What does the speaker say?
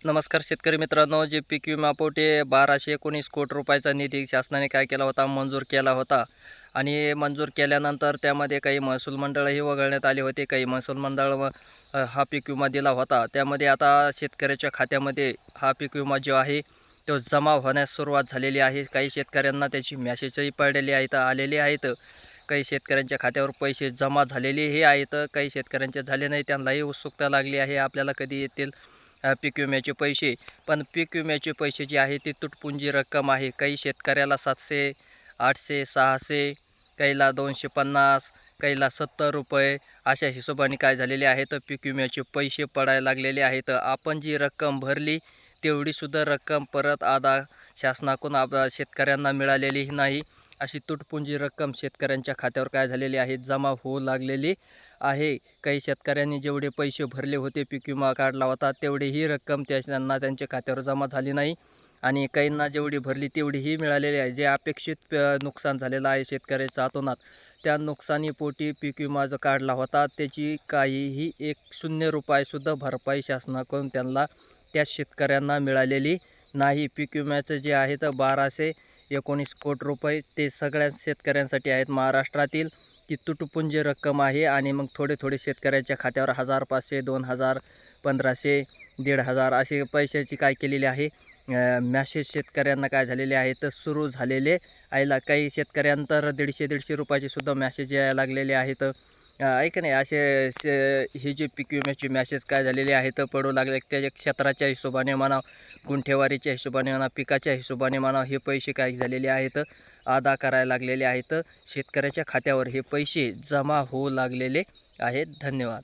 नमस्कार शेतकरी मित्रांनो, जे पीक विमा पोटे 1219 कोटी रुपयाचा निधी शासनाने काय केला होता, मंजूर केला होता. आणि मंजूर केल्यानंतर त्यामध्ये काही महसूल मंडळही वगळण्यात आले होते. काही महसूल मंडळ हा पीक विमा दिला होता. त्यामध्ये आता शेतकऱ्याच्या खात्यामध्ये हा पीक विमा जो आहे तो जमा होण्यास सुरुवात झालेली आहे. काही शेतकऱ्यांना त्याची मॅसेजही पडलेली आहेत, आलेले आहेत. काही शेतकऱ्यांच्या खात्यावर पैसे जमा झालेलेही आहेत. काही शेतकऱ्यांचे झाले नाही, त्यांनाही उत्सुकता लागली आहे आपल्याला कधी येतील पीक विम्याचे पैसे. पण पीक विम्याचे पैसे जे आहे ते तुटपुंजी रक्कम आहे. काही शेतकऱ्याला 700, 800, 600, काहीला 250, काहीला 70 रुपये अशा हिशोबाने काय झालेले आहेत पीक विम्याचे पैसे पडायला लागलेले आहेत. आपण जी रक्कम भरली तेवढीसुद्धा रक्कम परत अदा शासनाकडून शेतकऱ्यांना मिळालेली नाही. अशी तुटपुंजी रक्कम शेतकऱ्यांच्या खात्यावर काय झालेली आहे, जमा होऊ लागलेली आहे. काही शेतकऱ्यांनी जेवढे पैसे भरले होते, पीक विमा काढला होता, तेवढीही रक्कम त्यांना त्यांच्या खात्यावर जमा झाली नाही. आणि काहींना जेवढी भरली तेवढीही मिळालेली आहे. जे अपेक्षित नुकसान झालेलं आहे शेतकऱ्याच्या हातोनात, त्या नुकसानीपोटी पीक विमा जो काढला होता त्याची काहीही ₹0 भरपाई शासनाकडून त्यांना त्या शेतकऱ्यांना मिळालेली नाही. पीक विम्याचं जे आहे तर 1219 कोटी रुपये ते सगळ्या शेतकऱ्यांसाठी आहेत महाराष्ट्रातील. ती तुटपुंजी रक्कम आहे. आणि मग थोडे शेतकऱ्यांच्या खात्यावर 1000, 500, 2000, 1500, 1500 असे पैशाची काय केलेली आहे मॅसेज शेतकऱ्यांना काय झालेले आहे तर सुरू झालेले आहे. काही शेतकऱ्यांतर 150-150 रुपयाचे सुद्धा मॅसेज यायला लागलेले आहेत. ऐका नाही असे हे जे पीक विम्याचे मॅसेज काय झालेले आहेत पडू लागले. त्याच्या क्षेत्राच्या हिशोबाने म्हणा, गुंठेवारीच्या हिशोबाने म्हणा, पिकाच्या हिशोबाने म्हणा, हे पैसे काय झालेले आहेत अदा करायला लागलेले आहेत. शेतकऱ्याच्या खात्यावर हे पैसे जमा होऊ लागलेले आहेत. धन्यवाद.